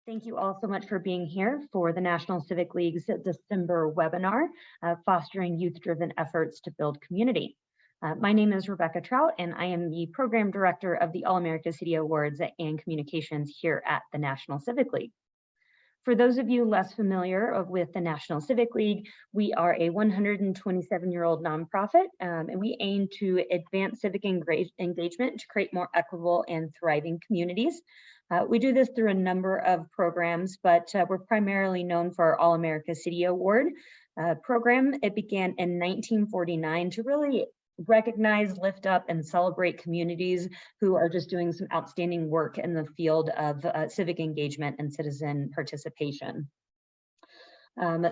Thank you all so much for being here for the National Civic League's December webinar, Fostering Youth-Driven Efforts to Build Community. My name is Rebecca Trout, and I am the Program Director of the All-America City Awards and Communications here at the National Civic League. For those of you less familiar with the National Civic League, we are a 127-year-old nonprofit, and we aim to advance civic engagement to create more equitable and thriving communities. We do this through a number of programs, but we're primarily known for our All-America City Award program. It began in 1949 to really recognize, lift up, and celebrate communities who are just doing some outstanding work in the field of civic engagement and citizen participation.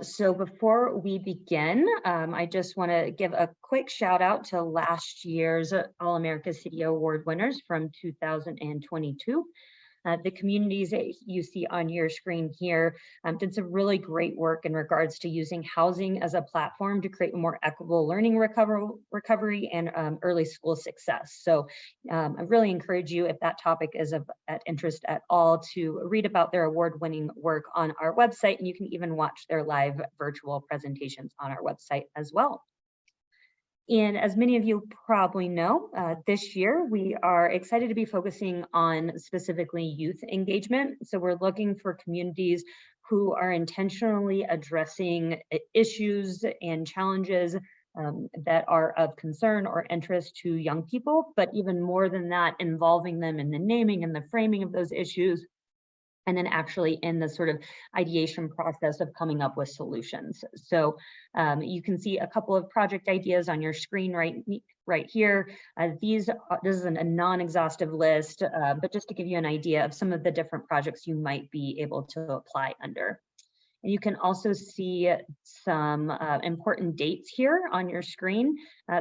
So before we begin, I just want to give a quick shout out to last year's All-America City Award winners from 2022. The communities that you see on your screen here did some really great work in regards to using housing as a platform to create more equitable learning recovery and early school success. So I really encourage you, if that topic is of interest at all, to read about their award-winning work on our website, and you can even watch their live virtual presentations on our website as well. And as many of you probably know, this year we are excited to be focusing on specifically youth engagement. So we're looking for communities who are intentionally addressing issues and challenges that are of concern or interest to young people, but even more than that, involving them in the naming and the framing of those issues, and then actually in the sort of ideation process of coming up with solutions. So you can see a couple of project ideas on your screen right here. This is a non-exhaustive list, but just to give you an idea of some of the different projects you might be able to apply under. And you can also see some important dates here on your screen.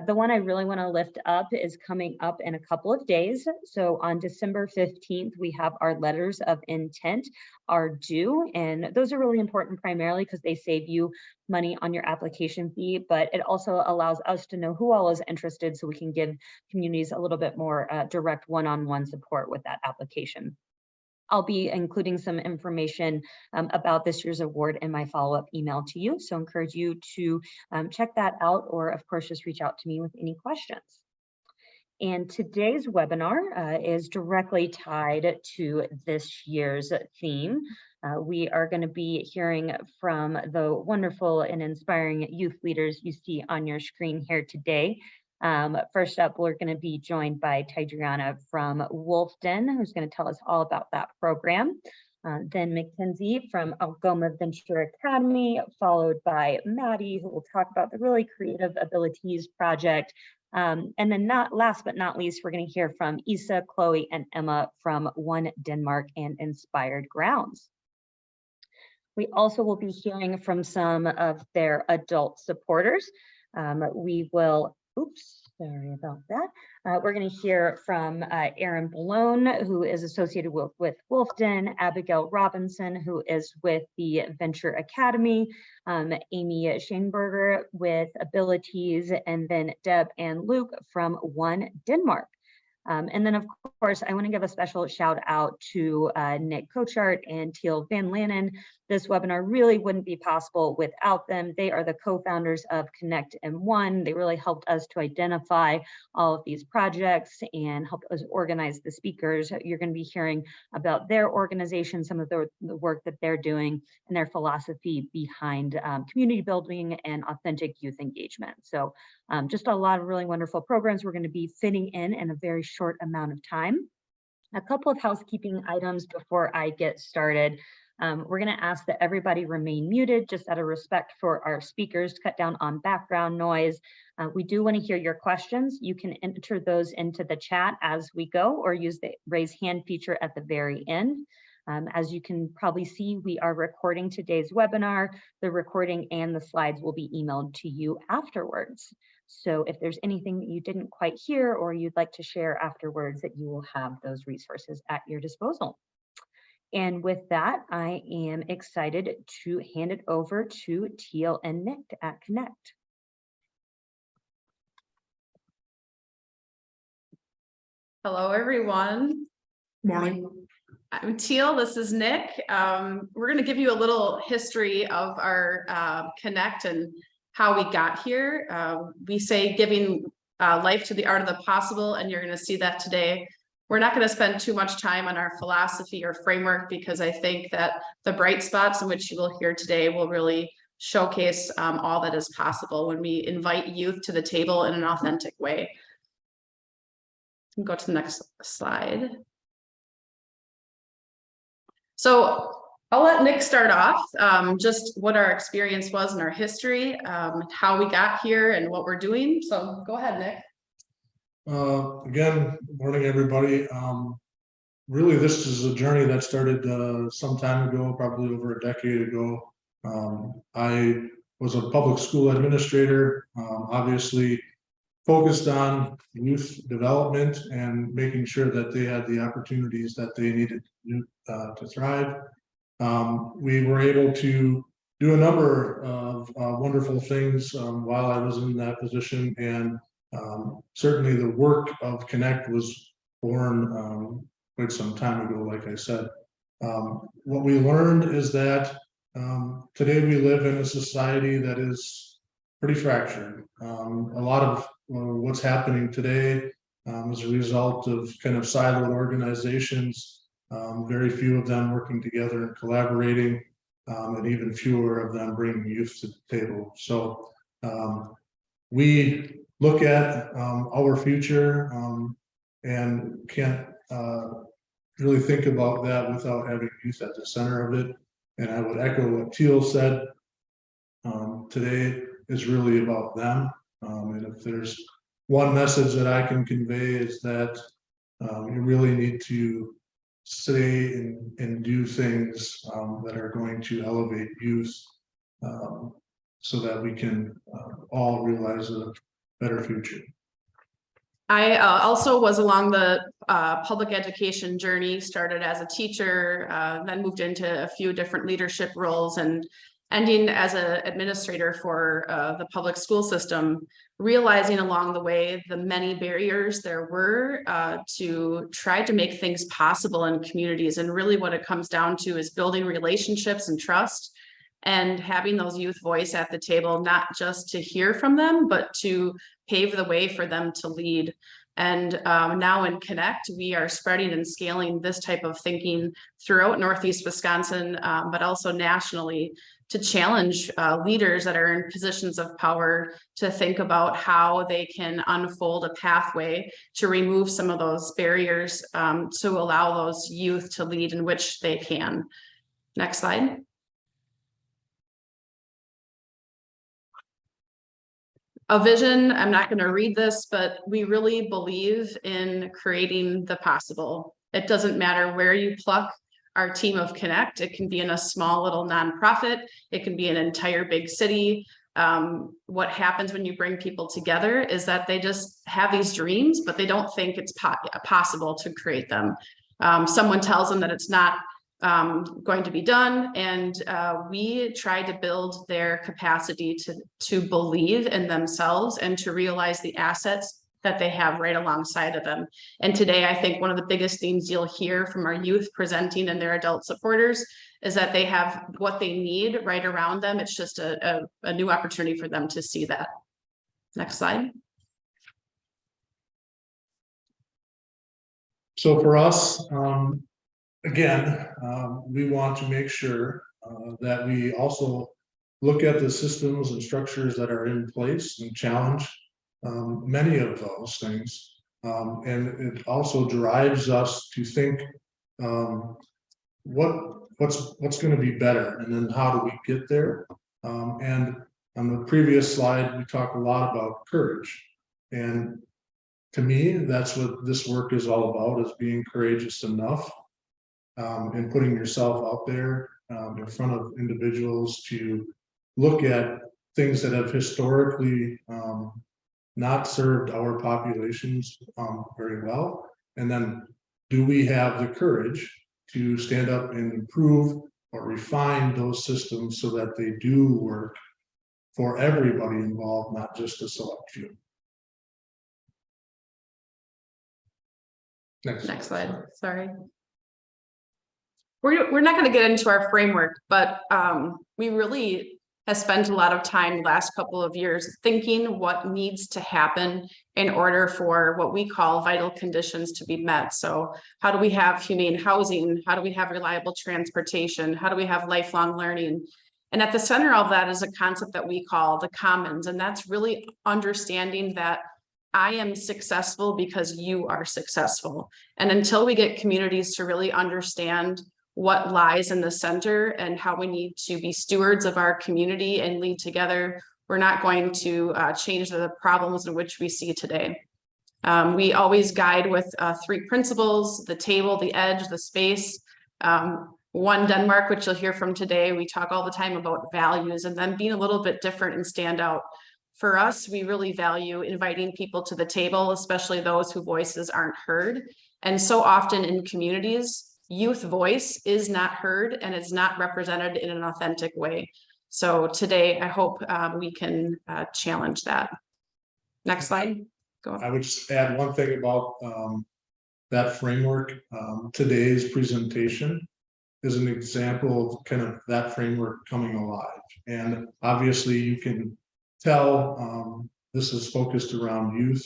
The one I really want to lift up is coming up in a couple of days. So on December 15th, we have our letters of intent are due. And those are really important primarily because they save you money on your application fee, but it also allows us to know who all is interested so we can give communities a little bit more direct one-on-one support with that application. I'll be including some information about this year's award in my follow-up email to you. So I encourage you to check that out, or of course, just reach out to me with any questions. And today's webinar is directly tied to this year's theme. We are going to be hearing from the wonderful and inspiring youth leaders you see on your screen here today. First up, we're going to be joined by Tidriana from Wolfden, who's going to tell us all about that program. Then Mackenzie from Algoma Venture Academy, followed by Maddie, who will talk about the really creative abilities project. And then last but not least, we're going to hear from Isa, Chloe, and Emma from One Denmark and Inspired Grounds. We also will be hearing from some of their adult supporters. We will sorry about that. We're going to hear from Erin Balone, who is associated with Wolfden, Abigail Robinson, who is with the Venture Academy, Amy Schoenberger with Abilities, and then Deb and Luke from One Denmark. And then, of course, I want to give a special shout out to Nick Kochart and Teal Van Lannen. This webinar really wouldn't be possible without them. They are the co-founders of Kinect M1. They really helped us to identify all of these projects and helped us organize the speakers. You're going to be hearing about their organization, some of the work that they're doing, and their philosophy behind community building and authentic youth engagement. So just a lot of really wonderful programs we're going to be fitting in a very short amount of time. A couple of housekeeping items before I get started. We're going to ask that everybody remain muted, just out of respect for our speakers, to cut down on background noise. We do want to hear your questions. You can enter those into the chat as we go, or use the raise hand feature at the very end. As you can probably see, we are recording today's webinar. The recording and the slides will be emailed to you afterwards. So if there's anything that you didn't quite hear or you'd like to share afterwards, that you will have those resources at your disposal. And with that, I am excited to hand it over to Teal and Nick at Kinect. Hello, everyone. Morning. I'm Teal, this is Nick. We're going to give you a little history of our Connect and how we got here. We say giving life to the art of the possible, and you're going to see that today. We're not going to spend too much time on our philosophy or framework because I think that the bright spots in which you will hear today will really showcase all that is possible when we invite youth to the table in an authentic way. Go to the next slide. So I'll let Nick start off, just what our experience was in our history, how we got here and what we're doing. So go ahead, Nick. Again, good morning, everybody. Really, this is a journey that started some time ago, probably over a decade ago. I was a public school administrator, obviously focused on youth development and making sure that they had the opportunities that they needed to thrive. We were able to do a number of wonderful things while I was in that position, and certainly the work of Connect was born quite some time ago, like I said. What we learned is that today we live in a society that is pretty fractured. A lot of what's happening today is a result of kind of siloed organizations, very few of them working together and collaborating, and even fewer of them bringing youth to the table. So we look at our future and can't really think about that without having youth at the center of it. And I would echo what Teal said. Today is really about them. And if there's one message that I can convey is that you really need to say and do things that are going to elevate youth so that we can all realize a better future. I also was along the public education journey, started as a teacher, then moved into a few different leadership roles and ending as an administrator for the public school system, realizing along the way the many barriers there were to try to make things possible in communities. And really what it comes down to is building relationships and trust and having those youth voice at the table, not just to hear from them, but to pave the way for them to lead. And now in Connect, we are spreading and scaling this type of thinking throughout Northeast Wisconsin, but also nationally, to challenge leaders that are in positions of power to think about how they can unfold a pathway to remove some of those barriers to allow those youth to lead in which they can. Next slide. A vision, I'm not going to read this, but we really believe in creating the possible. It doesn't matter where you pluck our team of Connect. It can be in a small little nonprofit. It can be an entire big city. What happens when you bring people together is that they just have these dreams, but they don't think it's possible to create them. Someone tells them that it's not going to be done, and we try to build their capacity to believe in themselves and to realize the assets that they have right alongside of them. And today, I think one of the biggest themes you'll hear from our youth presenting and their adult supporters is that they have what they need right around them. It's just a new opportunity for them to see that. Next slide. So for us, again, we want to make sure that we also look at the systems and structures that are in place and challenge many of those things. And it also drives us to think what's going to be better, and then how do we get there? And on the previous slide, we talked a lot about courage. And to me, that's what this work is all about, is being courageous enough and putting yourself out there in front of individuals to look at things that have historically not served our populations very well. And then, do we have the courage to stand up and improve or refine those systems so that they do work for everybody involved, not just a select few? Next slide. Sorry. we're not going to get into our framework, but we really have spent a lot of time the last couple of years thinking what needs to happen in order for what we call vital conditions to be met. So how do we have humane housing? How do we have reliable transportation? How do we have lifelong learning? And at the center of that is a concept that we call the commons. And that's really understanding that I am successful because you are successful. And until we get communities to really understand what lies in the center and how we need to be stewards of our community and lead together, we're not going to change the problems in which we see today. We always guide with 3 principles: the table, the edge, the space. One Denmark, which you'll hear from today, we talk all the time about values and then being a little bit different and stand out. For us, we really value inviting people to the table, especially those whose voices aren't heard. And so often in communities, youth voice is not heard and it's not represented in an authentic way. So today, I hope we can challenge that. Next slide. Go on. I would just add one thing about that framework. Today's presentation is an example of kind of that framework coming alive. And obviously you can tell this is focused around youth.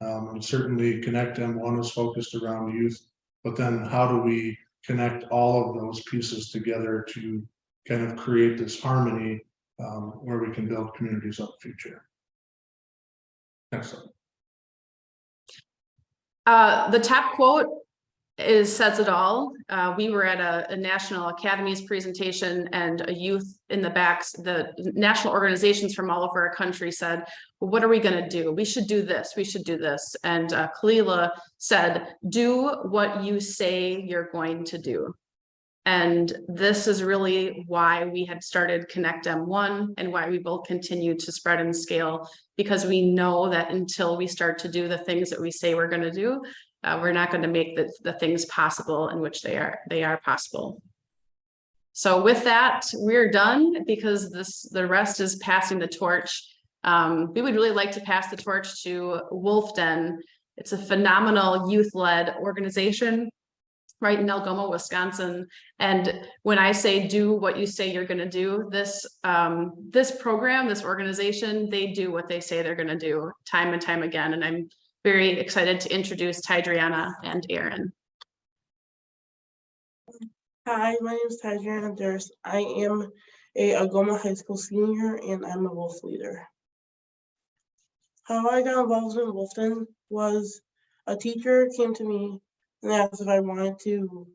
And certainly Kinect M1 is focused around youth. But then how do we connect all of those pieces together to kind of create this harmony where we can build communities of the future? Next slide. The top quote says it all. We were at a National Academies presentation and a youth in the backs, the national organizations from all over our country said, well, what are we going to do? We should do this. We should do this. And Kalila said, do what you say you're going to do. And this is really why we had started Kinect M1 and why we will continue to spread and scale, because we know that until we start to do the things that we say we're going to do, we're not going to make the things possible in which they are possible. So with that, we're done because the rest is passing the torch. We would really like to pass the torch to Wolf Den. It's a phenomenal youth-led organization right in Algoma, Wisconsin. And when I say do what you say you're going to do, this program, this organization, they do what they say they're going to do time and time again. And I'm very excited to introduce Tydriana and Aaron. Hi, my name is Tydriana Durst. I am a Algoma High School senior and I'm a Wolf leader. How I got involved in Wolfden was a teacher came to me and asked if I wanted to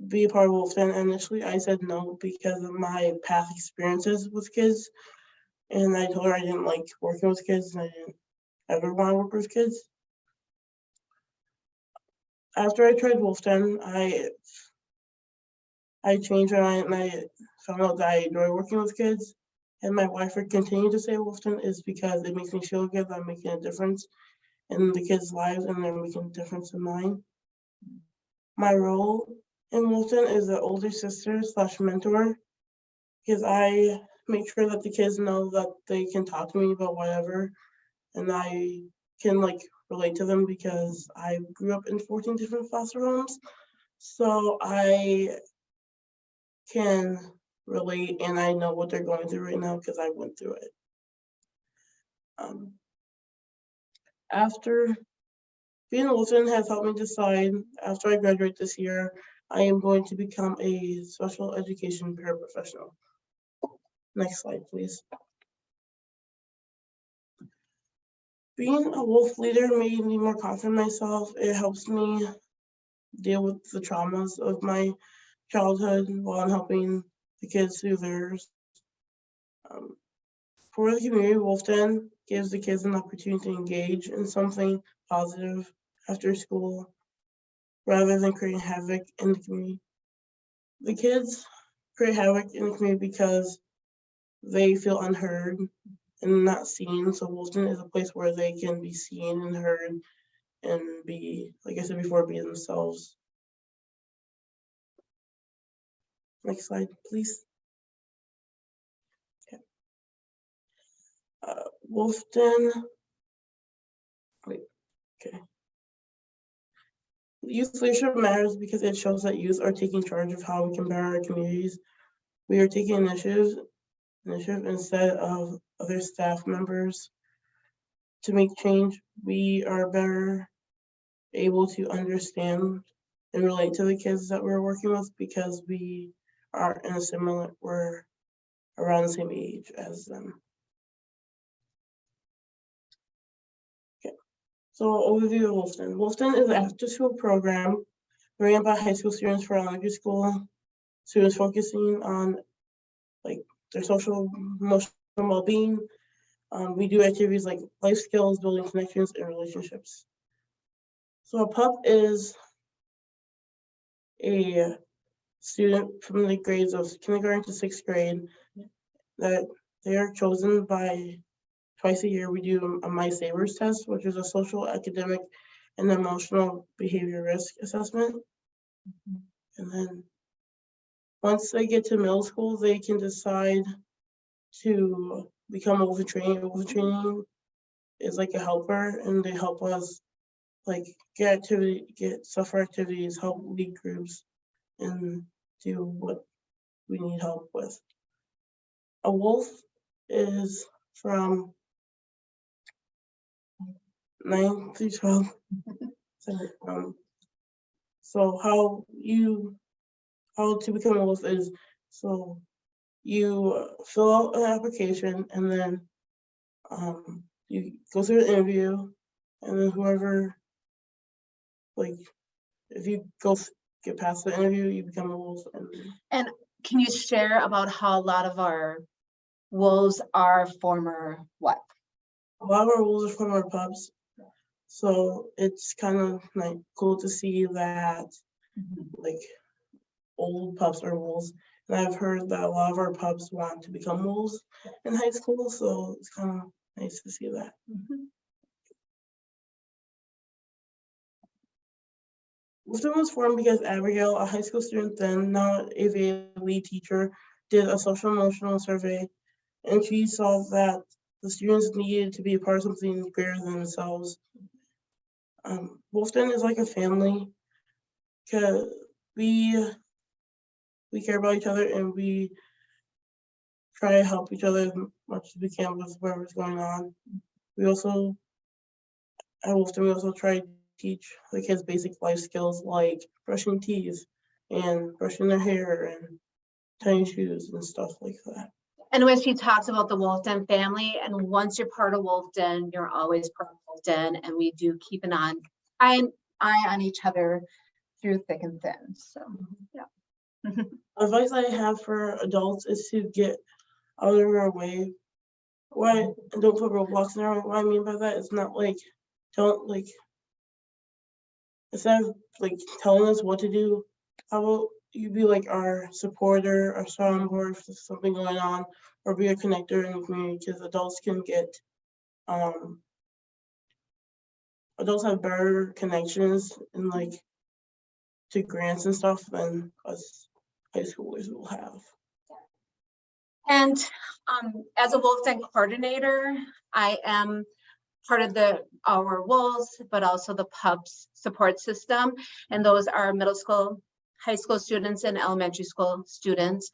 be a part of Wolfden. Initially, I said no because of my past experiences with kids. And I told her I didn't like working with kids and I didn't ever want to work with kids. After I tried Wolfden, I changed my mind and I found out that I enjoy working with kids. And my wife would continue to say Wolfden is because it makes me feel good that I'm making a difference in the kids' lives and they're making a difference in mine. My role in Wolfden is an older sister / mentor, because I make sure that the kids know that they can talk to me about whatever and I can relate to them because I grew up in 14 different foster homes. So I can relate and I know what they're going through right now because I went through it. After being in Wolfden has helped me decide, after I graduate this year, I am going to become a special education paraprofessional. Next slide, please. Being a Wolf leader made me more confident in myself. It helps me deal with the traumas of my childhood while I'm helping the kids through theirs. For the community, Wolfden gives the kids an opportunity to engage in something positive after school rather than creating havoc in the community. The kids create havoc in the community because they feel unheard and not seen. So Wolfden is a place where they can be seen and heard and be, like I said before, be themselves. Next slide, please. Okay. Wolfden. Wait. Okay. Youth leadership matters because it shows that youth are taking charge of how we can better our communities. We are taking initiative instead of other staff members to make change. We are better able to understand and relate to the kids that we're working with because we're around the same age as them. Okay, so overview of Wolfton. Wolfton is an after-school program ran by high school students for elementary school students, focusing on like their social, emotional well-being. We do activities like life skills, building connections, and relationships. So a pup is a student from the grades of kindergarten to 6th grade that they are chosen by twice a year. We do a My Savers test, which is a social, academic, and emotional behavior risk assessment. And then once they get to middle school, they can decide to become Wolf Training. Wolf Training is like a helper, and they help us like get stuff for activities, help lead groups, and do what we need help with. A wolf is from 9 through 12. So how to become a wolf is, so you fill out an application, and then you go through the interview, and then whoever, like, if you get past the interview, you become a wolf. And can you share about how a lot of our wolves are former what? A lot of our wolves are former pups, so it's kind of like cool to see that like old pups are wolves. And I've heard that a lot of our pups want to become wolves in high school, so it's kind of nice to see that. Wolfton was formed because Abigail, a high school student then, now a VA lead teacher, did a social emotional survey, and she saw that the students needed to be a part of something greater than themselves. Wolfton is like a family because we care about each other, and we try to help each other as much as we can with whatever's going on. We also, at Wolfton, we also try to teach the kids basic life skills like brushing teeth and brushing their hair and tying shoes and stuff like that. And when she talks about the Wolfden family, and once you're part of Wolfden, you're always part of Wolfden, and we do keep an eye on each other through thick and thin. So yeah. Advice I have for adults is to get out of their way. Don't put roadblocks in their way. What I mean by that is not like, don't like, instead of like telling us what to do, how about you be like our supporter, our soundboard if there's something going on, or be a connector in the community, because adults can get, adults have better connections and like to grants and stuff than us high schoolers will have. And as a Wolfden coordinator, I am part of our wolves, but also the pups support system. And those are middle school, high school students, and elementary school students.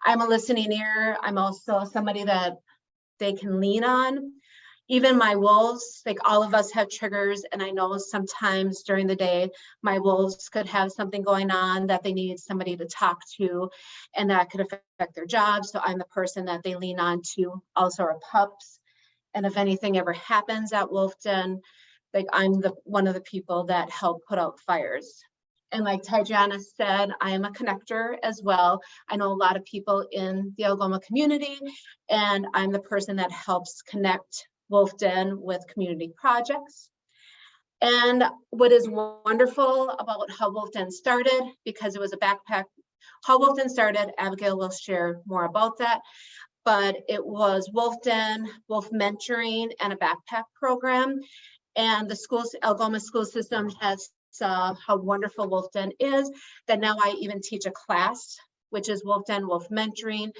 I'm a listening ear. I'm also somebody that they can lean on. Even my wolves, like all of us have triggers, and I know sometimes during the day, my wolves could have something going on that they need somebody to talk to, and that could affect their job. So I'm the person that they lean on to, also our pups. And if anything ever happens at Wolfden, like I'm one of the people that help put out fires. And like Tajana said, I am a connector as well. I know a lot of people in the Algoma community, and I'm the person that helps connect Wolfden with community projects. And what is wonderful about how Wolfden started, because it was a backpack, how Wolfden started, Abigail will share more about that, but it was Wolfden, Wolf Mentoring, and a backpack program. And the schools, Algoma school system has saw how wonderful Wolfden is, that now I even teach a class, which is Wolfden, Wolf Mentoring,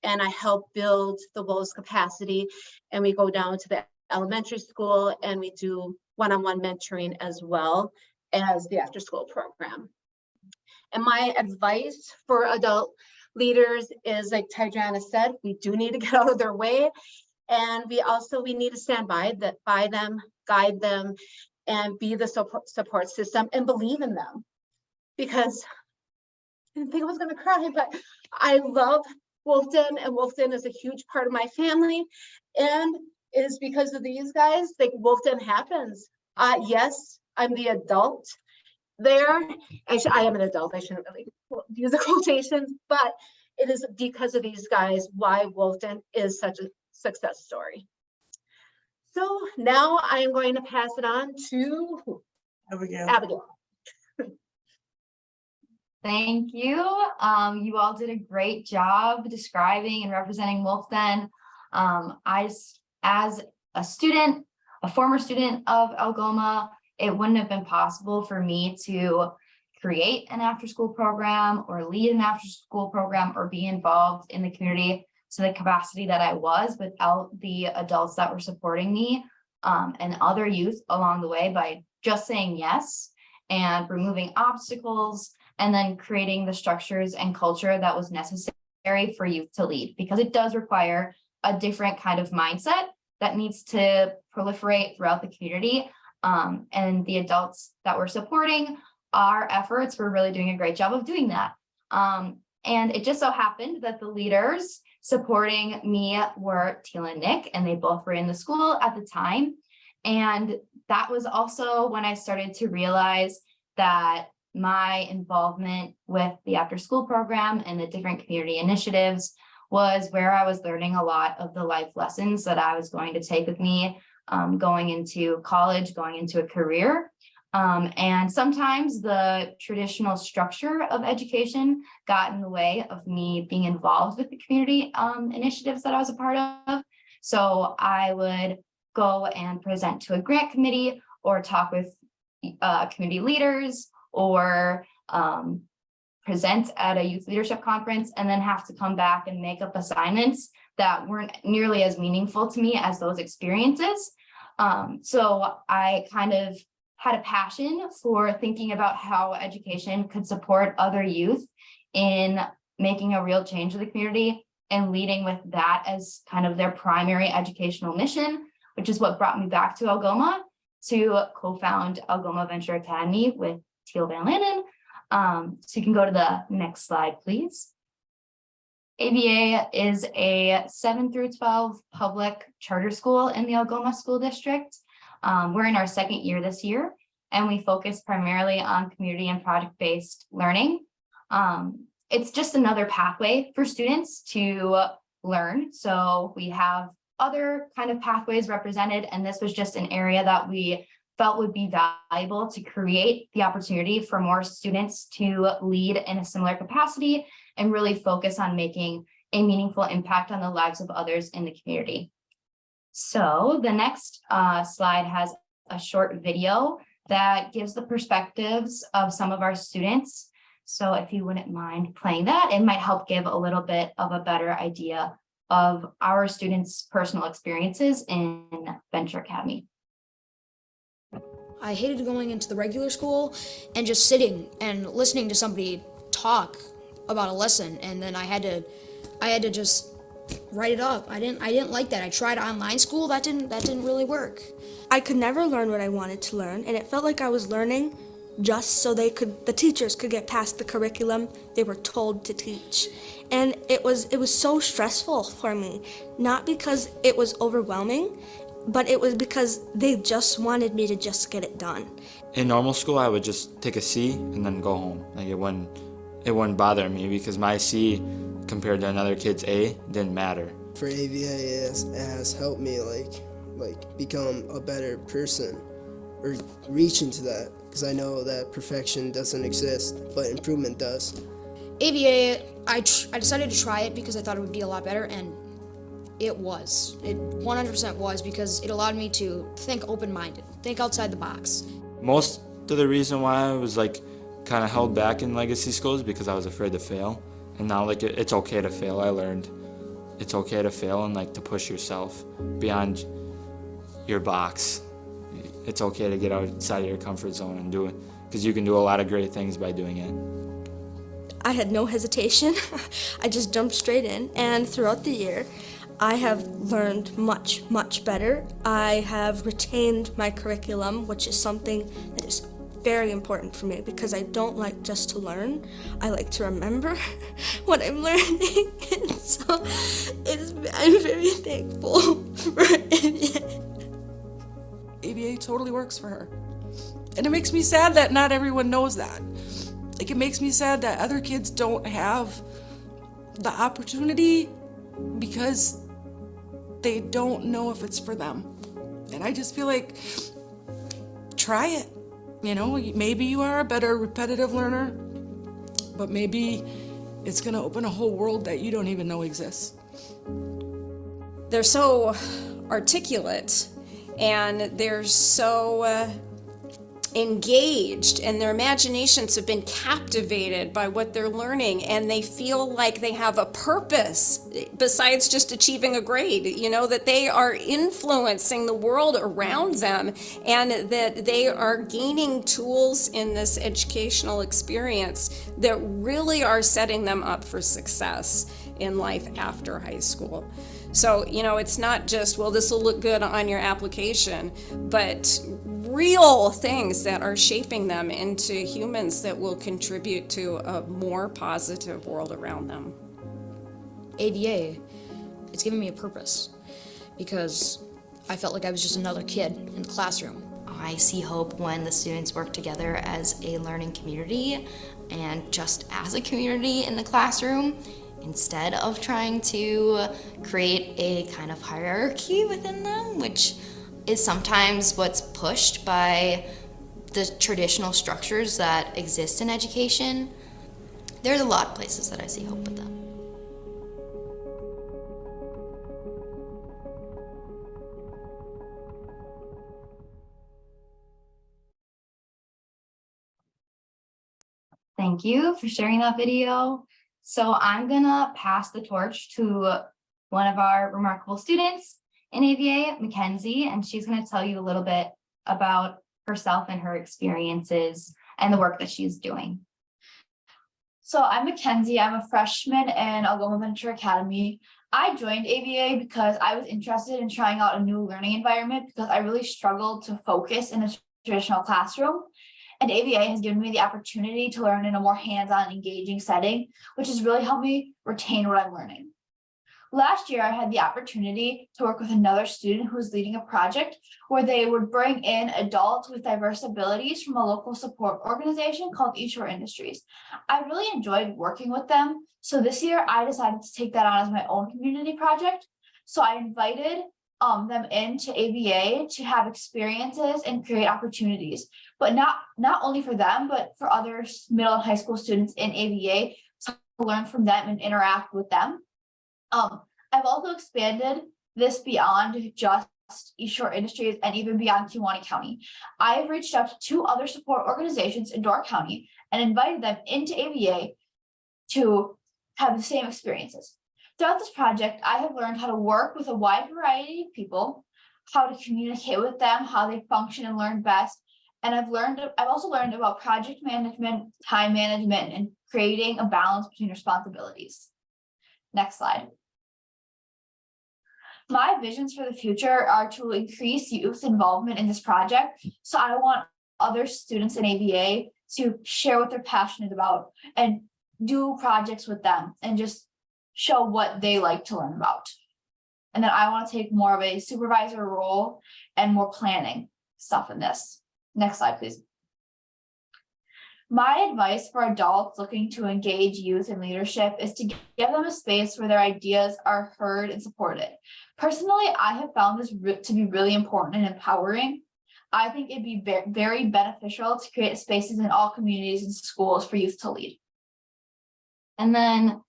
and I help build the wolves capacity. And we go down to the elementary school and we do one-on-one mentoring as well. as the after-school program. And my advice for adult leaders is, like Tyjana said, we do need to get out of their way. And we need to stand by them, guide them, and be the support system and believe in them. Because I didn't think I was going to cry, but I love Wolfden, and Wolfden is a huge part of my family. And it is because of these guys, like, Wolfden happens. Yes, I'm the adult there. I am an adult. I shouldn't really use the quotations, but it is because of these guys why Wolfden is such a success story. So now I am going to pass it on to Abigail. Thank you. You all did a great job describing and representing Wolfden. As a student, a former student of Algoma, it wouldn't have been possible for me to create an after-school program or lead an after-school program or be involved in the community to the capacity that I was without the adults that were supporting me and other youth along the way, by just saying yes and removing obstacles and then creating the structures and culture that was necessary for youth to lead, because it does require a different kind of mindset that needs to proliferate throughout the community. And the adults that were supporting our efforts were really doing a great job of doing that. And it just so happened that the leaders supporting me were Teal and Nick, and they both were in the school at the time. And that was also when I started to realize that my involvement with the after school program and the different community initiatives was where I was learning a lot of the life lessons that I was going to take with me going into college, going into a career. And sometimes the traditional structure of education got in the way of me being involved with the community initiatives that I was a part of. So I would go and present to a grant committee or talk with community leaders or present at a youth leadership conference, and then have to come back and make up assignments that weren't nearly as meaningful to me as those experiences. So I kind of had a passion for thinking about how education could support other youth in making a real change in the community and leading with that as kind of their primary educational mission, which is what brought me back to Algoma to co-found Algoma Venture Academy with Teal Van Lannen. So you can go to the next slide, please. AVA is a 7 through 12 public charter school in the Algoma School District. We're in our second year this year, and we focus primarily on community and project-based learning. It's just another pathway for students to learn. So we have other kind of pathways represented, and this was just an area that we felt would be valuable to create the opportunity for more students to lead in a similar capacity and really focus on making a meaningful impact on the lives of others in the community. So the next slide has a short video that gives the perspectives of some of our students. So if you wouldn't mind playing that, it might help give a little bit of a better idea of our students' personal experiences in Venture Academy. I hated going into the regular school and just sitting and listening to somebody talk about a lesson, and then I had to just write it up. I didn't like that. I tried online school, that didn't really work. I could never learn what I wanted to learn, and it felt like I was learning just so the teachers could get past the curriculum they were told to teach. And it was so stressful for me, not because it was overwhelming, but it was because they just wanted me to just get it done. In normal school, I would just take a C and then go home. Like it wouldn't bother me because my C compared to another kid's A didn't matter. For AVA, it has helped me like become a better person or reach into that, because I know that perfection doesn't exist, but improvement does. AVA, I decided to try it because I thought it would be a lot better, and it was. It 100% was, because it allowed me to think open-minded, think outside the box. Most of the reason why I was like kind of held back in legacy schools because I was afraid to fail. And now like it's okay to fail. I learned it's okay to fail and like to push yourself beyond your box. It's okay to get outside of your comfort zone and because you can do a lot of great things by doing it. I had no hesitation. I just jumped straight in, and throughout the year, I have learned much, much better. I have retained my curriculum, which is something that is very important for me because I don't like just to learn. I like to remember what I'm learning. And so I'm very thankful for ABA. ABA totally works for her. And it makes me sad that not everyone knows that. Like, it makes me sad that other kids don't have the opportunity because they don't know if it's for them. And I just feel like, try it. You know, maybe you are a better repetitive learner, but maybe it's gonna open a whole world that you don't even know exists. They're so articulate and they're so engaged, and their imaginations have been captivated by what they're learning, and they feel like they have a purpose besides just achieving a grade, you know, that they are influencing the world around them, and that they are gaining tools in this educational experience that really are setting them up for success in life after high school. So, you know, it's not just, well, this will look good on your application, but real things that are shaping them into humans that will contribute to a more positive world around them. ABA, it's given me a purpose because I felt like I was just another kid in the classroom. I see hope when the students work together as a learning community and just as a community in the classroom, instead of trying to create a kind of hierarchy within them, which is sometimes what's pushed by the traditional structures that exist in education. There's a lot of places that I see hope with them. Thank you for sharing that video. So I'm gonna pass the torch to one of our remarkable students in ABA, Mackenzie, and she's gonna tell you a little bit about herself and her experiences and the work that she's doing. So I'm Mackenzie. I'm a freshman in Algoma Venture Academy. I joined ABA because I was interested in trying out a new learning environment because I really struggled to focus in a traditional classroom. And ABA has given me the opportunity to learn in a more hands-on, engaging setting, which has really helped me retain what I'm learning. Last year, I had the opportunity to work with another student who was leading a project where they would bring in adults with diverse abilities from a local support organization called Eastshore Industries. I really enjoyed working with them. So this year, I decided to take that on as my own community project. So I invited them into ABA to have experiences and create opportunities, but not only for them, but for other middle and high school students in ABA to learn from them and interact with them. I've also expanded this beyond just Eastshore Industries and even beyond Kewaunee County. I've reached out to 2 other support organizations in Door County and invited them into ABA to have the same experiences. Throughout this project, I have learned how to work with a wide variety of people, how to communicate with them, how they function and learn best. And I've also learned about project management, time management, and creating a balance between responsibilities. Next slide. My visions for the future are to increase youth involvement in this project. So I want other students in ABA to share what they're passionate about and do projects with them and just show what they like to learn about. And then I want to take more of a supervisor role and more planning stuff in this. Next slide, please. My advice for adults looking to engage youth in leadership is to give them a space where their ideas are heard and supported. Personally, I have found this to be really important and empowering. I think it'd be very beneficial to create spaces in all communities and schools for youth to lead. And then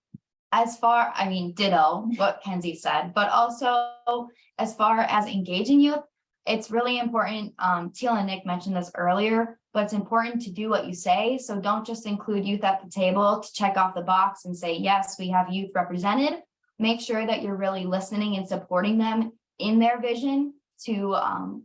ditto what Kenzie said, but also as far as engaging youth, it's really important. Teal and Nick mentioned this earlier, but it's important to do what you say. So don't just include youth at the table to check off the box and say, yes, we have youth represented. Make sure that you're really listening and supporting them in their vision to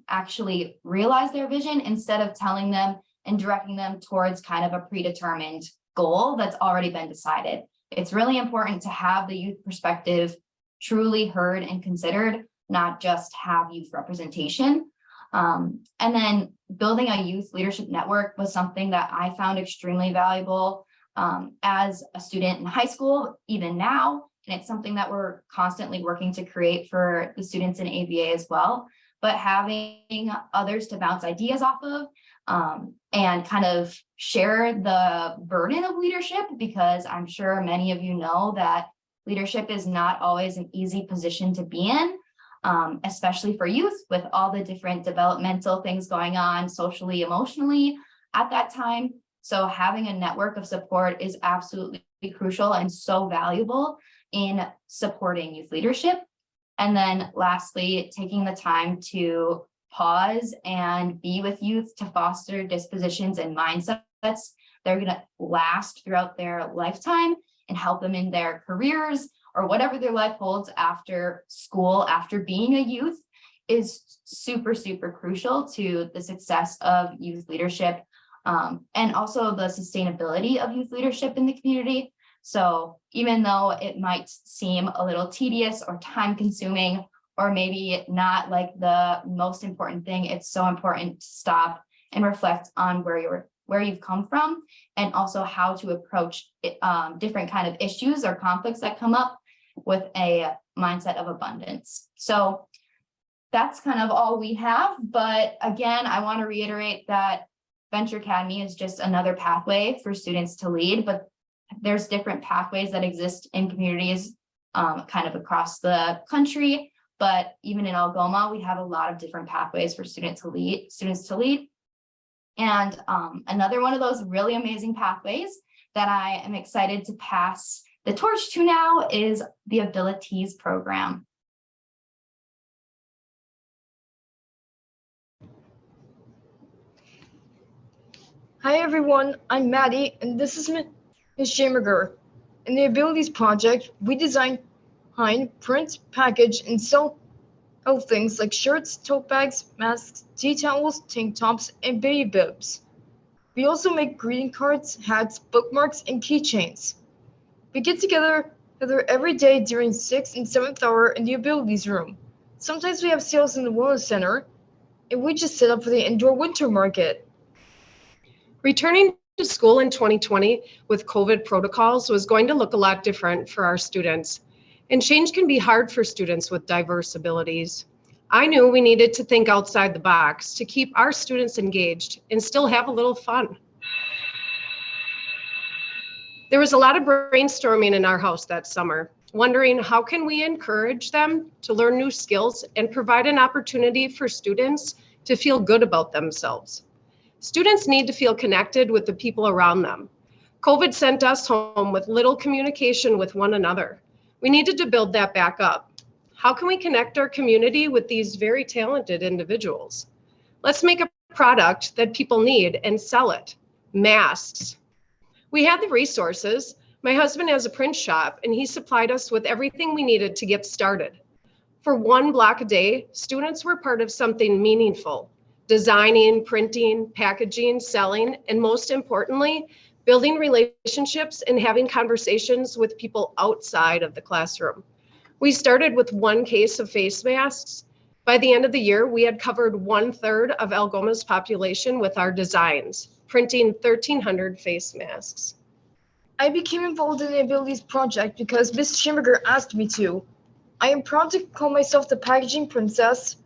actually realize their vision instead of telling them and directing them towards kind of a predetermined goal that's already been decided. It's really important to have the youth perspective truly heard and considered, not just have youth representation. And then building a youth leadership network was something that I found extremely valuable as a student in high school, even now. And it's something that we're constantly working to create for the students in ABA as well. But having others to bounce ideas off of and kind of share the burden of leadership, because I'm sure many of you know that leadership is not always an easy position to be in, especially for youth with all the different developmental things going on socially, emotionally at that time. So having a network of support is absolutely crucial and so valuable in supporting youth leadership. And then lastly, taking the time to pause and be with youth to foster dispositions and mindsets that are going to last throughout their lifetime and help them in their careers or whatever their life holds after school, after being a youth, is super, super crucial to the success of youth leadership and also the sustainability of youth leadership in the community. So even though it might seem a little tedious or time consuming, or maybe not like the most important thing, it's so important to stop and reflect on where you've come from, and also how to approach different kind of issues or conflicts that come up with a mindset of abundance. So that's kind of all we have. But again, I want to reiterate that Venture Academy is just another pathway for students to lead, but there's different pathways that exist in communities kind of across the country. But even in Algoma, we have a lot of different pathways for students to lead. And another one of those really amazing pathways that I am excited to pass the torch to now is the Abilities program. Hi everyone, I'm Maddie, and this is Ms. Shamerger. In the Abilities project, we design, print, package, and sell things like shirts, tote bags, masks, tea towels, tank tops, and baby bibs. We also make greeting cards, hats, bookmarks, and keychains. We get together every day during 6th and 7th hour in the Abilities room. Sometimes we have sales in the Wellness Center, and we just set up for the indoor winter market. Returning to school in 2020 with COVID protocols was going to look a lot different for our students, and change can be hard for students with diverse abilities. I knew we needed to think outside the box to keep our students engaged and still have a little fun. There was a lot of brainstorming in our house that summer, wondering how can we encourage them to learn new skills and provide an opportunity for students to feel good about themselves. Students need to feel connected with the people around them. COVID sent us home with little communication with one another. We needed to build that back up. How can we connect our community with these very talented individuals? Let's make a product that people need and sell it. Masks. We had the resources. My husband has a print shop and he supplied us with everything we needed to get started. For 1 block a day, students were part of something meaningful. Designing, printing, packaging, selling, and most importantly, building relationships and having conversations with people outside of the classroom. We started with 1 case of face masks. By the end of the year, we had covered 1/3 of Algoma's population with our designs, printing 1,300 face masks. I became involved in the Abilities project because Ms. Schimberger asked me to. I am proud to call myself the packaging princess.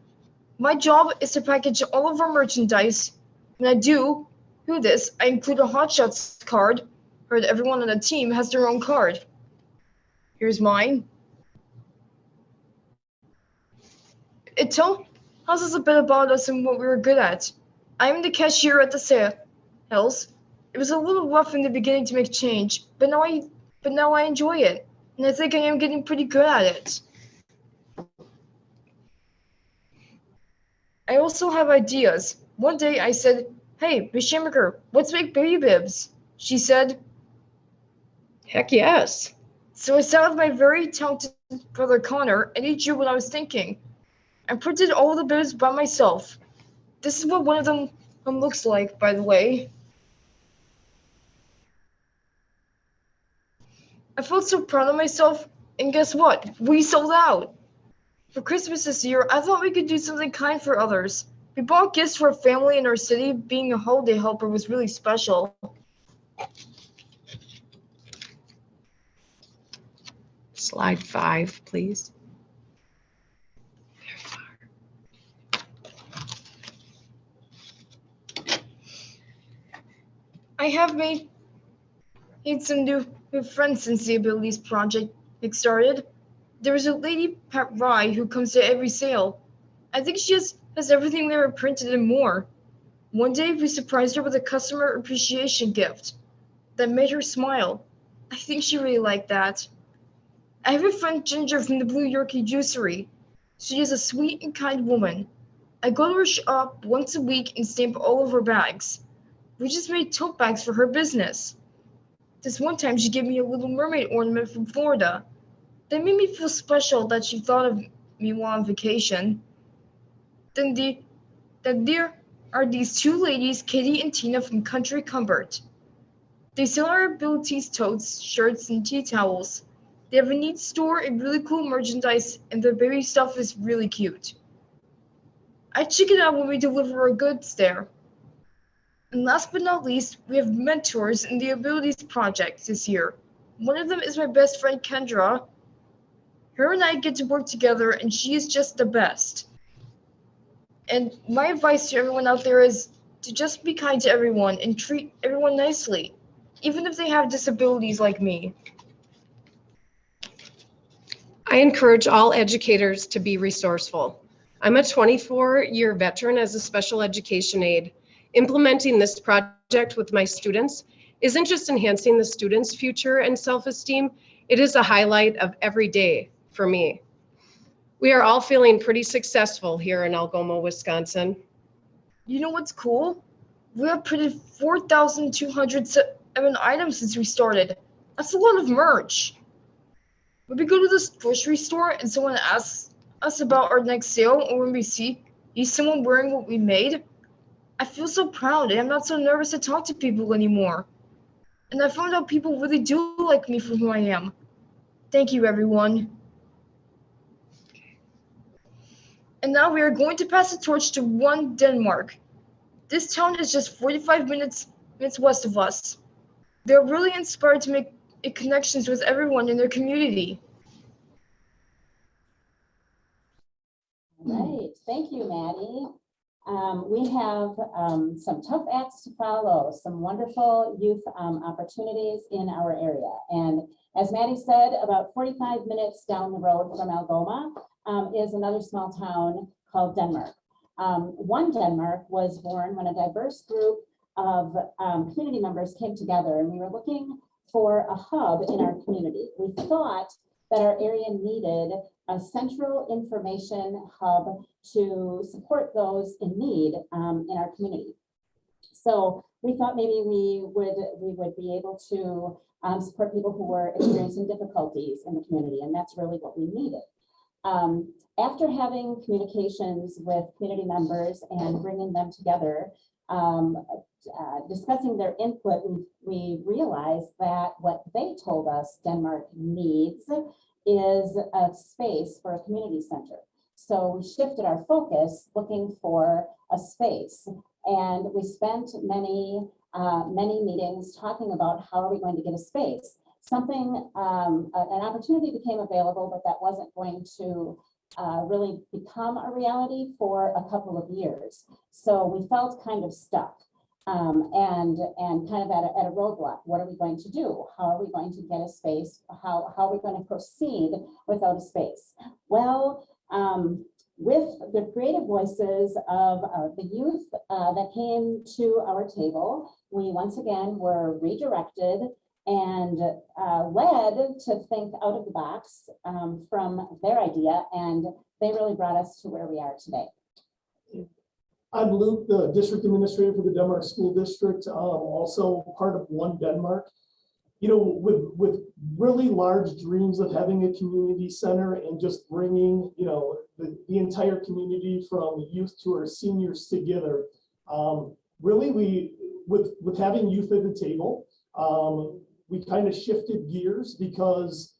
My job is to package all of our merchandise. When I do this, I include a Hotshots card, or that everyone on the team has their own card. Here's mine. It tells us a bit about us and what we were good at. I'm the cashier at the sales. It was a little rough in the beginning to make change, but now I enjoy it, and I think I am getting pretty good at it. I also have ideas. One day I said, "Hey, Ms. Shammaker, let's make baby bibs." She said, "Heck yes." So I sat with my very talented brother Connor, and he drew what I was thinking. I printed all the bibs by myself. This is what one of them looks like, by the way. I felt so proud of myself, and guess what? We sold out. For Christmas this year, I thought we could do something kind for others. We bought gifts for a family in our city. Being a holiday helper was really special. Slide 5, please. I have made some new friends since the Abilities Project started. There is a lady, Pat Rye, who comes to every sale. I think she has everything there printed and more. One day, we surprised her with a customer appreciation gift that made her smile. I think she really liked that. I have a friend, Ginger, from the Blue Yorkie Juicery. She is a sweet and kind woman. I go to her shop once a week and stamp all of her bags. We just made tote bags for her business. This one time, she gave me a little mermaid ornament from Florida. That made me feel special that she thought of me while on vacation. Then there are these two ladies, Kitty and Tina from Country Comfort. They sell our abilities totes, shirts, and tea towels. They have a neat store and really cool merchandise, and their baby stuff is really cute. I check it out when we deliver our goods there. And last but not least, we have mentors in the Abilities Project this year. One of them is my best friend, Kendra. Her and I get to work together, and she is just the best. And my advice to everyone out there is to just be kind to everyone and treat everyone nicely, even if they have disabilities like me. I encourage all educators to be resourceful. I'm a 24-year veteran as a special education aide. Implementing this project with my students isn't just enhancing the students' future and self-esteem, it is a highlight of every day for me. We are all feeling pretty successful here in Algoma, Wisconsin. You know what's cool? We have printed 4,207 items since we started. That's a lot of merch. When we go to the grocery store and someone asks us about our next sale, or when we see someone wearing what we made, I feel so proud and I'm not so nervous to talk to people anymore. And I found out people really do like me for who I am. Thank you, everyone. And now we are going to pass the torch to One Denmark. This town is just 45 minutes west of us. They're really inspired to make connections with everyone in their community. Right, thank you, Maddie. We have some tough acts to follow, some wonderful youth opportunities in our area. And as Maddie said, about 45 minutes down the road from Algoma is another small town called Denmark. One Denmark was born when a diverse group of community members came together, and we were looking for a hub in our community. We thought that our area needed a central information hub to support those in need in our community. So we thought maybe we would be able to support people who were experiencing difficulties in the community, and that's really what we needed. After having communications with community members and bringing them together, discussing their input, we realized that what they told us Denmark needs is a space for a community center. So we shifted our focus looking for a space, and we spent many meetings talking about how are we going to get a space. An opportunity became available, but that wasn't going to really become a reality for a couple of years. So we felt kind of stuck and kind of at a roadblock. What are we going to do? How are we going to get a space? How are we going to proceed without a space? Well, with the creative voices of the youth that came to our table, we once again were redirected and led to think out of the box from their idea, and they really brought us to where we are today. I'm Luke, the district administrator for the Denmark School District, also part of One Denmark. You know, with really large dreams of having a community center and just bringing, you know, the entire community from youth to our seniors together. really with having youth at the table, we kind of shifted gears because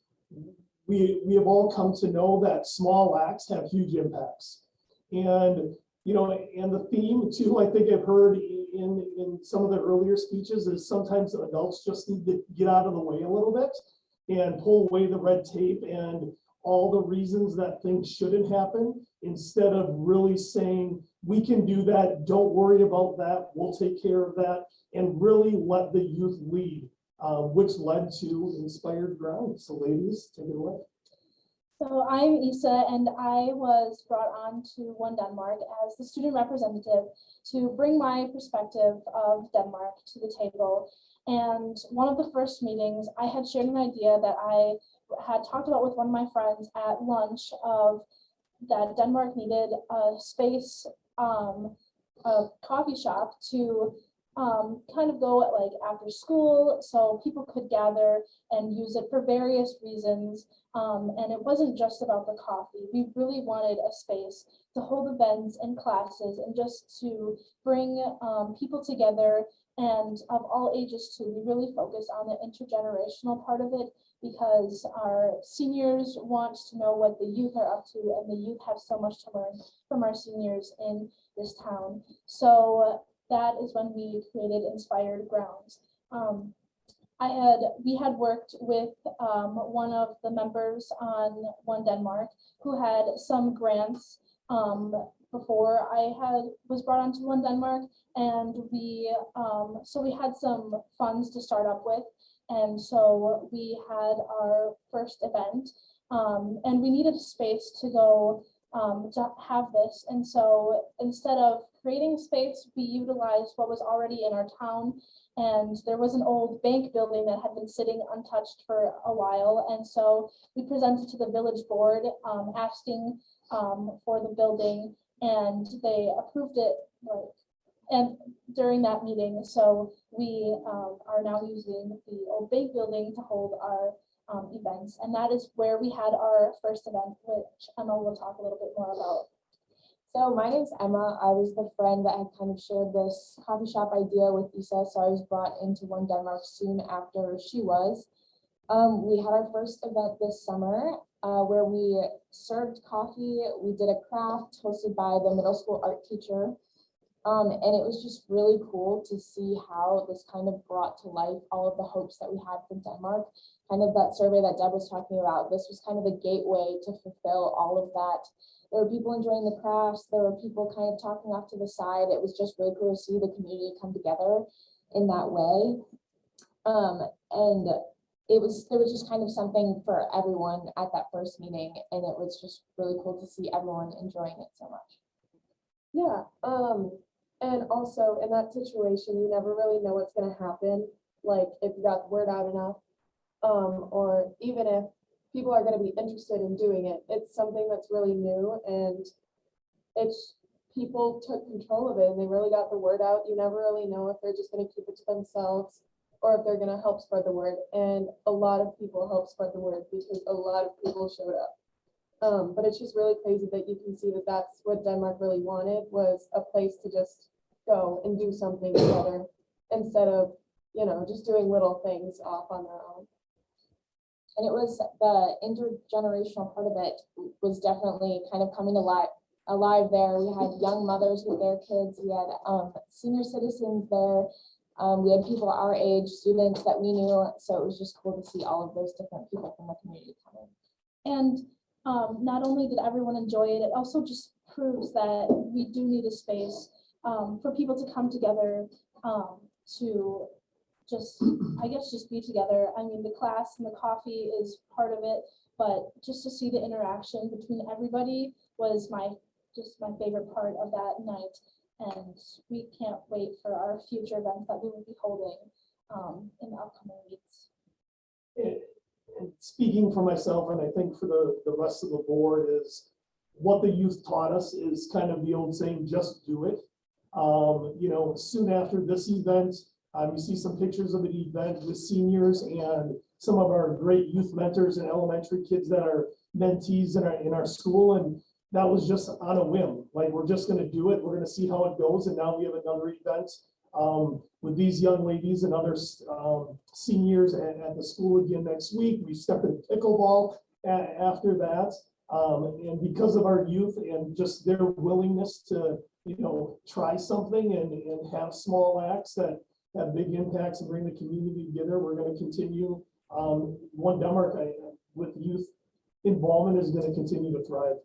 we have all come to know that small acts have huge impacts. And and the theme too, I think I've heard in some of the earlier speeches, is sometimes adults just need to get out of the way a little bit and pull away the red tape and all the reasons that things shouldn't happen, instead of really saying, we can do that, don't worry about that, we'll take care of that, and really let the youth lead, which led to Inspired Grounds. So ladies, take it away. So I'm Issa, and I was brought on to One Denmark as the student representative to bring my perspective of Denmark to the table. And one of the first meetings, I had shared an idea that I had talked about with one of my friends at lunch, of that Denmark needed a space, a coffee shop to kind of go at like after school, so people could gather and use it for various reasons. And it wasn't just about the coffee. We really wanted a space to hold events and classes and just to bring people together, and of all ages too. We really focus on the intergenerational part of it, because our seniors want to know what the youth are up to, and the youth have so much to learn from our seniors in this town. So that is when we created Inspired Grounds. We had worked with one of the members on One Denmark who had some grants before I was brought onto One Denmark, and so we had some funds to start up with, and so we had our first event, and we needed a space to go to have this. And so instead of creating a space, we utilized what was already in our town. And there was an old bank building that had been sitting untouched for a while. And so we presented to the village board asking for the building, and they approved it and during that meeting. So we are now using the old bank building to hold our events. And that is where we had our first event, which Emma will talk a little bit more about. So my name's Emma. I was the friend that had kind of shared this coffee shop idea with Issa, so I was brought into One Denmark soon after she was. We had our first event this summer where we served coffee. We did a craft hosted by the middle school art teacher. And it was just really cool to see how this kind of brought to life all of the hopes that we had for Denmark. Kind of that survey that Deb was talking about, this was kind of the gateway to fulfill all of that. There were people enjoying the crafts. There were people kind of talking off to the side. It was just really cool to see the community come together in that way. And there was just kind of something for everyone at that first meeting. And it was just really cool to see everyone enjoying it so much. Yeah. And also in that situation, you never really know what's going to happen. Like if you got the word out enough, or even if people are going to be interested in doing it. It's something that's really new, and people took control of it and they really got the word out. You never really know if they're just going to keep it to themselves or if they're going to help spread the word. And a lot of people helped spread the word because a lot of people showed up. But it's just really crazy that you can see that that's what Denmark really wanted, was a place to just go and do something together instead of, just doing little things off on their own. And it was the intergenerational part of it was definitely kind of coming alive there. We had young mothers with their kids. We had senior citizens there. We had people our age, students that we knew. So it was just cool to see all of those different people from the community coming. And not only did everyone enjoy it, it also just proves that we do need a space for people to come together to just be together. I mean, the class and the coffee is part of it, but just to see the interaction between everybody was my favorite part of that night. And we can't wait for our future events that we will be holding in the upcoming weeks. And speaking for myself, and I think for the rest of the board, is what the youth taught us is kind of the old saying, just do it. Soon after this event, you see some pictures of the event with seniors and some of our great youth mentors and elementary kids that are mentees in our school. And that was just on a whim. Like, we're just going to do it. We're going to see how it goes. And now we have another event with these young ladies and other seniors at the school again next week. We step in pickleball after that. And because of our youth and just their willingness to, try something and have small acts that have big impacts and bring the community together, we're going to continue. One Denmark with youth involvement is going to continue to thrive.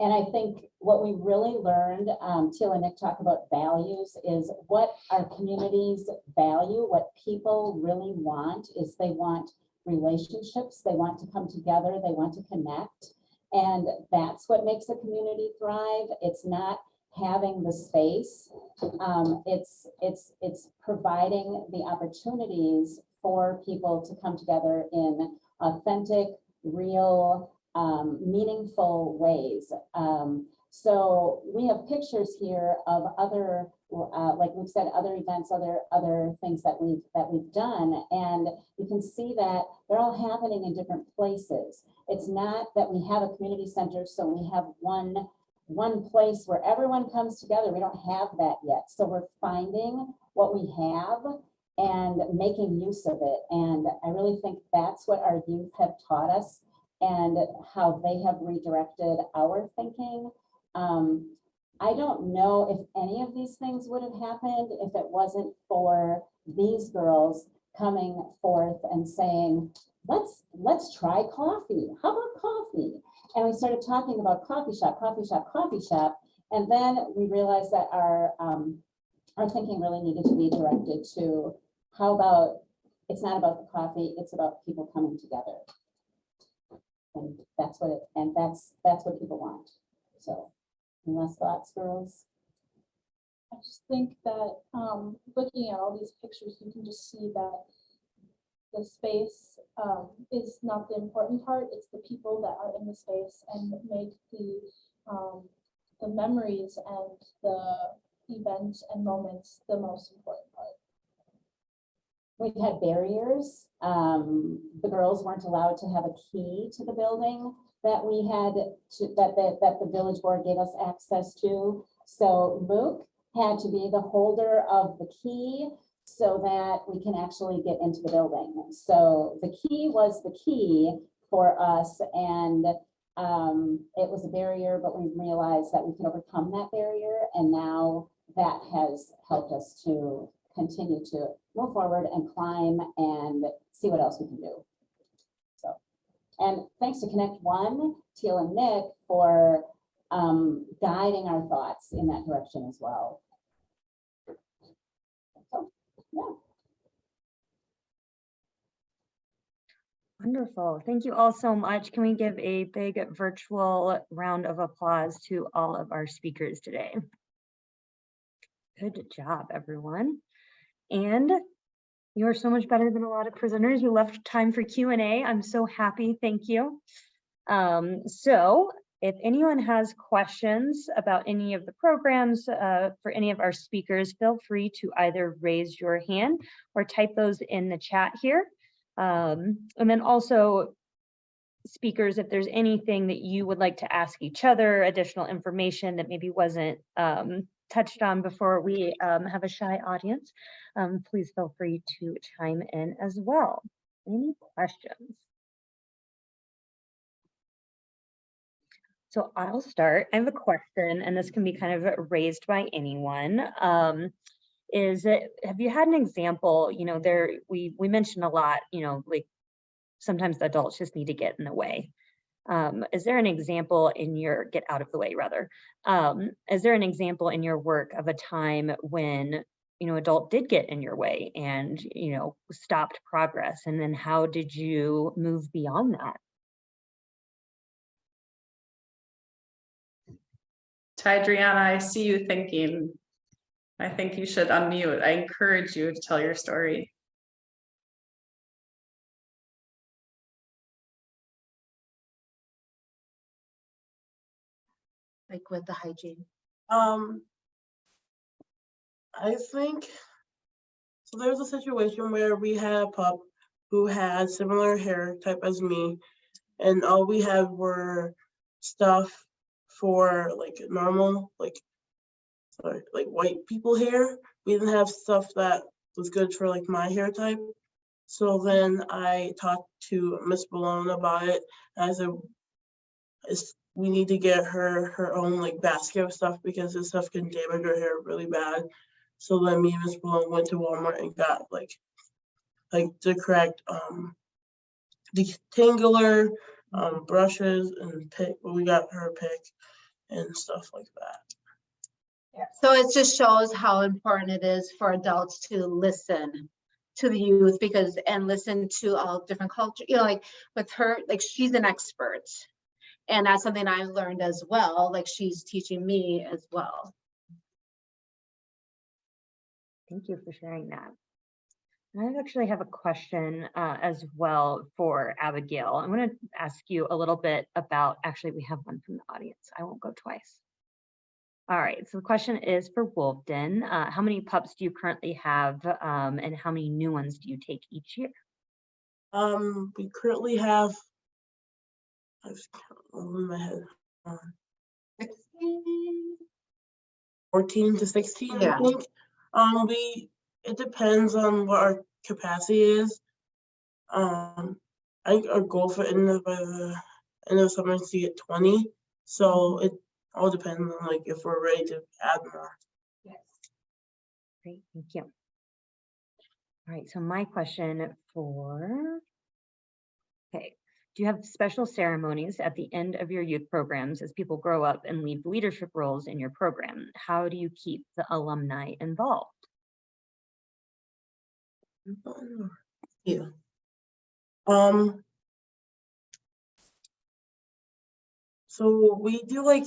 And I think what we really learned, Teal and Nick talk about values, is what our communities value, what people really want is they want relationships, they want to come together, they want to connect. And that's what makes a community thrive. It's not having the space, it's providing the opportunities for people to come together in authentic, real, meaningful ways. So we have pictures here of other, like we've said, other events, other things that we've done, and you can see that they're all happening in different places. It's not that we have a community center, so we have one place where everyone comes together. We don't have that yet. So we're finding what we have and making use of it. And I really think that's what our youth have taught us and how they have redirected our thinking. I don't know if any of these things would have happened if it wasn't for these girls coming forth and saying, let's try coffee. How about coffee? And we started talking about coffee shop. And then we realized that our thinking really needed to be directed to how about, it's not about the coffee, it's about people coming together. And that's what people want. So, any last thoughts, girls? I just think that looking at all these pictures, you can just see that the space is not the important part. It's the people that are in the space and make the memories and the events and moments the most important part. We've had barriers. The girls weren't allowed to have a key to the building that we had that the village board gave us access to. So Luke had to be the holder of the key so that we can actually get into the building. So the key was the key for us, and it was a barrier, but we realized that we could overcome that barrier, and now that has helped us to continue to move forward and climb and see what else we can do. So, and thanks to Kinect M1, Teal and Nick for guiding our thoughts in that direction as well. So, yeah. Wonderful. Thank you all so much. Can we give a big virtual round of applause to all of our speakers today? Good job, everyone. And you're so much better than a lot of presenters. You left time for Q&A. I'm so happy. Thank you. So if anyone has questions about any of the programs for any of our speakers, feel free to either raise your hand or type those in the chat here. And then also, speakers, if there's anything that you would like to ask each other, additional information that maybe wasn't touched on before we have a shy audience, please feel free to chime in as well. Any questions? So I'll start. I have a question, and this can be kind of raised by anyone. Have you had an example, we mentioned a lot, like sometimes the adults just need to get in the way. Is there an example in your, get out of the way rather, is there an example in your work of a time when, adult did get in your way and, stopped progress? And then how did you move beyond that? Tidriana, I see you thinking. I think you should unmute. I encourage you to tell your story. Like with the hygiene. I think so. There's a situation where we had a pup who had similar hair type as me, and all we had were stuff for like normal, like sorry, like white people hair. We didn't have stuff that was good for like my hair type. So then I talked to Miss Malone about it. And I said, we need to get her own like basket of stuff because this stuff can damage her hair really bad. So then me and Miss Malone went to Walmart and got like the correct detangler, brushes and pick. We got her pick and stuff like that. Yeah. So it just shows how important it is for adults to listen to the youth and listen to all different culture. You know, like with her, like she's an expert. And that's something I learned as well. Like she's teaching me as well. Thank you for sharing that. I actually have a question as well for Abigail. I'm going to ask you a little bit about, actually, we have one from the audience. I won't go twice. All right, so the question is for Wolfden. How many pups do you currently have and how many new ones do you take each year? We currently have, I was counting in my head, 14 to 16, Yeah. I think. It depends on what our capacity is. I think our goal by the end of summer is to get 20. So it all depends on like if we're ready to add more. Yes. Great, thank you. All right, so my question for, okay, do you have special ceremonies at the end of your youth programs as people grow up and leave leadership roles in your program? How do you keep the alumni involved? Yeah. So we do like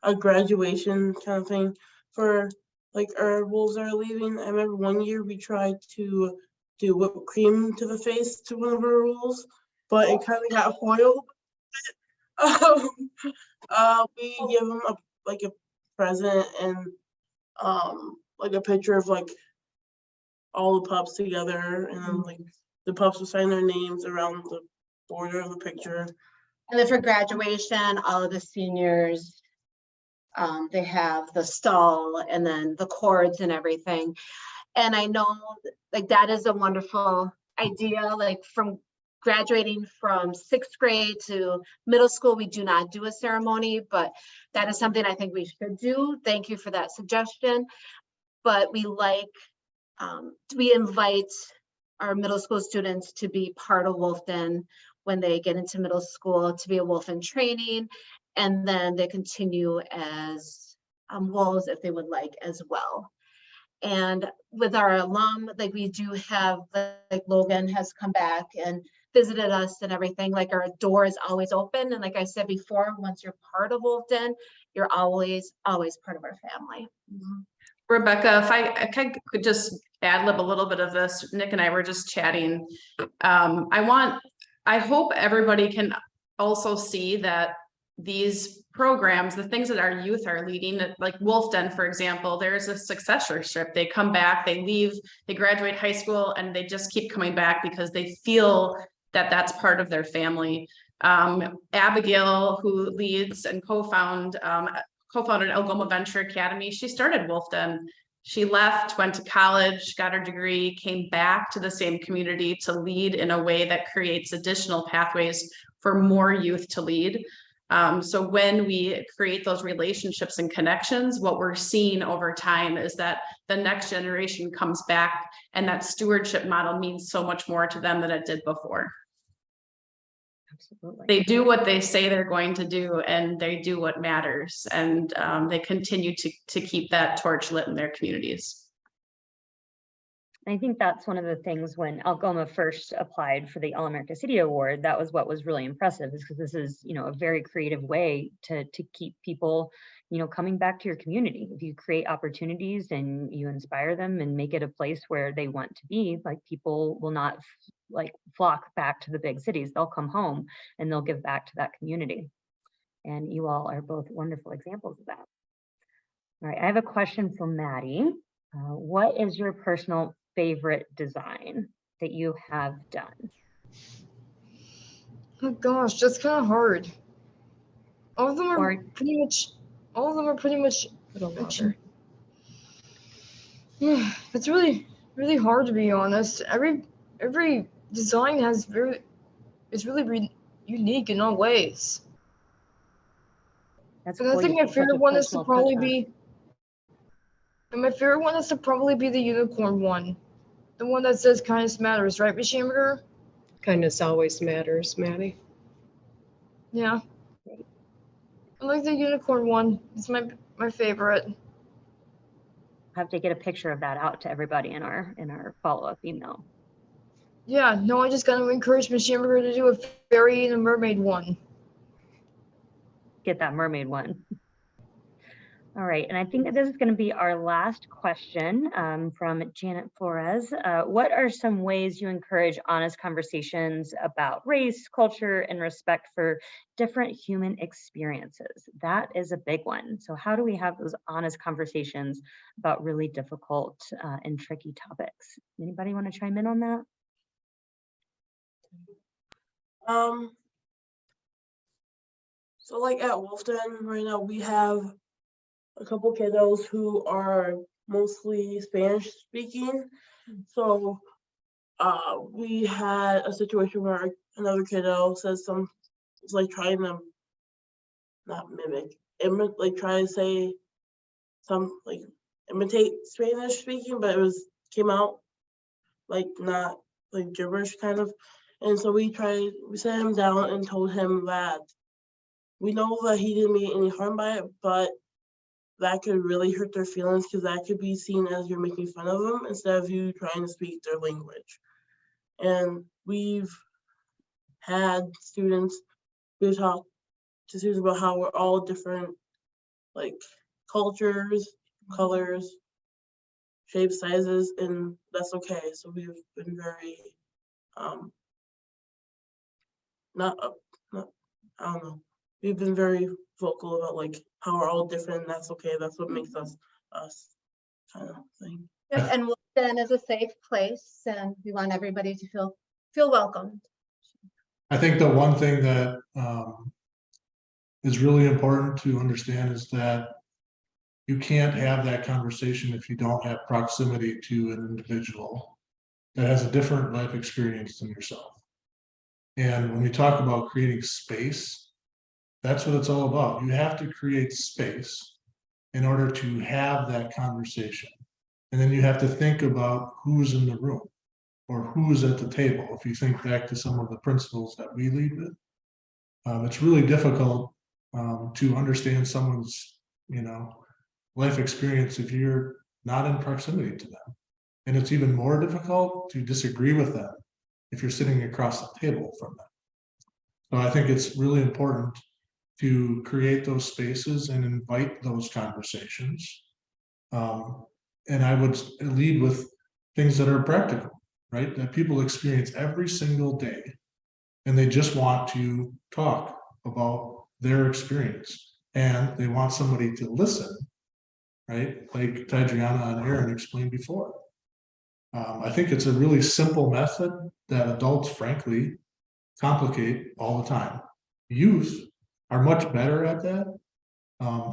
a graduation kind of thing for like our wolves that are leaving. I remember one year we tried to do whipped cream to the face to one of our wolves, but it kind of got foiled. We give them a present and like a picture of like all the pups together, and then like the pups will sign their names around the border of the picture. And then for graduation, all of the seniors, they have the stall and then the cords and everything. And I know like that is a wonderful idea, like from graduating from 6th grade to middle school, we do not do a ceremony, but that is something I think we should do. Thank you for that suggestion. But we invite our middle school students to be part of Wolfden when they get into middle school, to be a wolf in training, and then they continue as wolves if they would like as well. And with our alum, like we do have, like Logan has come back and visited us and everything, like our door is always open. And like I said before, once you're part of Wolfden, you're always part of our family. Mm-hmm. Rebecca, if I could just ad-lib a little bit of this. Nick and I were just chatting. I hope everybody can also see that these programs, the things that our youth are leading, like Wolfden, for example, there's a successorship. They come back, they leave, they graduate high school, and they just keep coming back because they feel that that's part of their family. Abigail, who leads and co-founded Algoma Venture Academy, she started Wolfden. She left, went to college, got her degree, came back to the same community to lead in a way that creates additional pathways for more youth to lead. So when we create those relationships and connections, what we're seeing over time is that the next generation comes back, and that stewardship model means so much more to them than it did before. Absolutely. They do what they say they're going to do, and they do what matters, and they continue to keep that torch lit in their communities. I think that's one of the things when Algoma first applied for the All-America City Award, that was what was really impressive, is because this is, you know, a very creative way to keep people, you know, coming back to your community. If you create opportunities and you inspire them and make it a place where they want to be, like, people will not like flock back to the big cities. They'll come home and they'll give back to that community. And you all are both wonderful examples of that. All right, I have a question for Maddie. What is your personal favorite design that you have done? Oh gosh, that's kind of hard. All of them are pretty much. I don't know. It's really hard to be honest. Every design is really unique in all ways. That's And I cool. think You my put such a favorite one is to personal probably touch on it. be, and my favorite one is to probably be the unicorn one. The one that says kindness matters, right, Miss Hamburger? Kindness always matters, Maddie. Yeah. I like the unicorn one. It's my favorite. Have to get a picture of that out to everybody in our follow-up email. Yeah, no, I just gotta encourage Miss Hamburger to do a fairy and a mermaid one. Get that mermaid one. All right, and I think that this is going to be our last question from Janet Flores. What are some ways you encourage honest conversations about race, culture, and respect for different human experiences? That is a big one. So how do we have those honest conversations about really difficult and tricky topics? Anybody want to chime in on that? So like at Wolfton right now, we have a couple kiddos who are mostly Spanish speaking. So we had a situation where another kiddo says it's like trying to not mimic, like try to say like imitate Spanish speaking, but came out like not like gibberish kind of. And so we sat him down and told him that we know that he didn't mean any harm by it, but that could really hurt their feelings because that could be seen as you're making fun of them instead of you trying to speak their language. And we've had students who talk to students about how we're all different, like cultures, colors, shapes, sizes, and that's okay. So we've been very, I don't know. We've been very vocal about like how we're all different and that's okay. That's what makes us us kind of thing. Yep, and Wolfden is a safe place and we want everybody to feel welcomed. I think the one thing that is really important to understand is that you can't have that conversation if you don't have proximity to an individual that has a different life experience than yourself. And when you talk about creating space, that's what it's all about. You have to create space in order to have that conversation. And then you have to think about who's in the room or who's at the table. If you think back to some of the principles that we lead with, it's really difficult to understand someone's, life experience if you're not in proximity to them. And it's even more difficult to disagree with them if you're sitting across the table from them. So I think it's really important to create those spaces and invite those conversations. And I would lead with things that are practical, right? That people experience every single day. And they just want to talk about their experience. And they want somebody to listen, right? Like Tadriana and Aaron explained before. I think it's a really simple method that adults, frankly, complicate all the time. Youth are much better at that,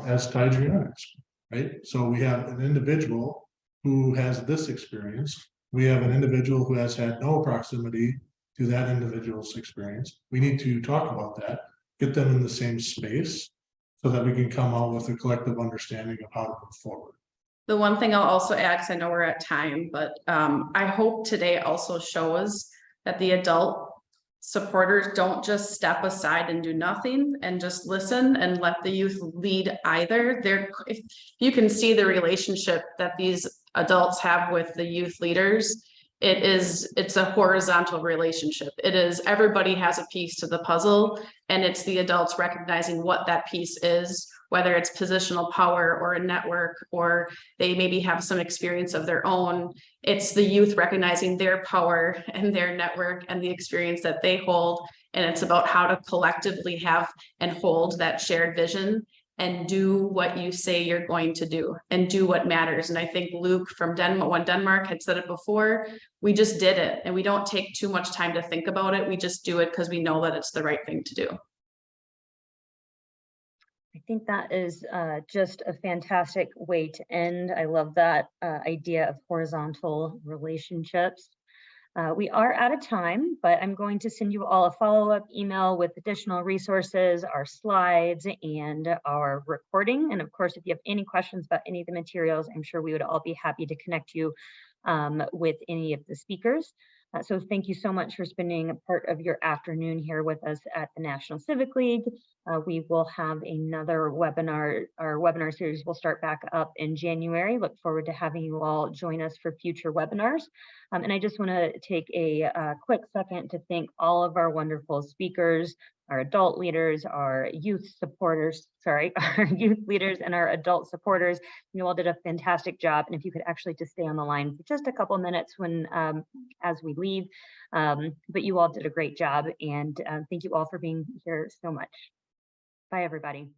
as Tadriana is, right? So we have an individual who has this experience. We have an individual who has had no proximity to that individual's experience. We need to talk about that, get them in the same space so that we can come out with a collective understanding of how to move forward. The one thing I'll also add, because I know we're at time, but I hope today also shows that the adult supporters don't just step aside and do nothing and just listen and let the youth lead either. If you can see the relationship that these adults have with the youth leaders, it's a horizontal relationship. It is everybody has a piece to the puzzle, and it's the adults recognizing what that piece is, whether it's positional power or a network, or they maybe have some experience of their own. It's the youth recognizing their power and their network and the experience that they hold. And it's about how to collectively have and hold that shared vision and do what you say you're going to do and do what matters. And I think Luke from Denmark had said it before, we just did it and we don't take too much time to think about it. We just do it because we know that it's the right thing to do. I think that is just a fantastic way to end. I love that idea of horizontal relationships. We are out of time, but I'm going to send you all a follow-up email with additional resources, our slides, and our recording. And of course, if you have any questions about any of the materials, I'm sure we would all be happy to connect you with any of the speakers. So thank you so much for spending a part of your afternoon here with us at the National Civic League. We will have another webinar. Our webinar series will start back up in January. Look forward to having you all join us for future webinars. And I just want to take a quick second to thank all of our wonderful speakers, our adult leaders, our youth supporters, sorry, our youth leaders and our adult supporters. You all did a fantastic job. And if you could actually just stay on the line for just a couple minutes when as we leave, but you all did a great job. And thank you all for being here so much. Bye, everybody.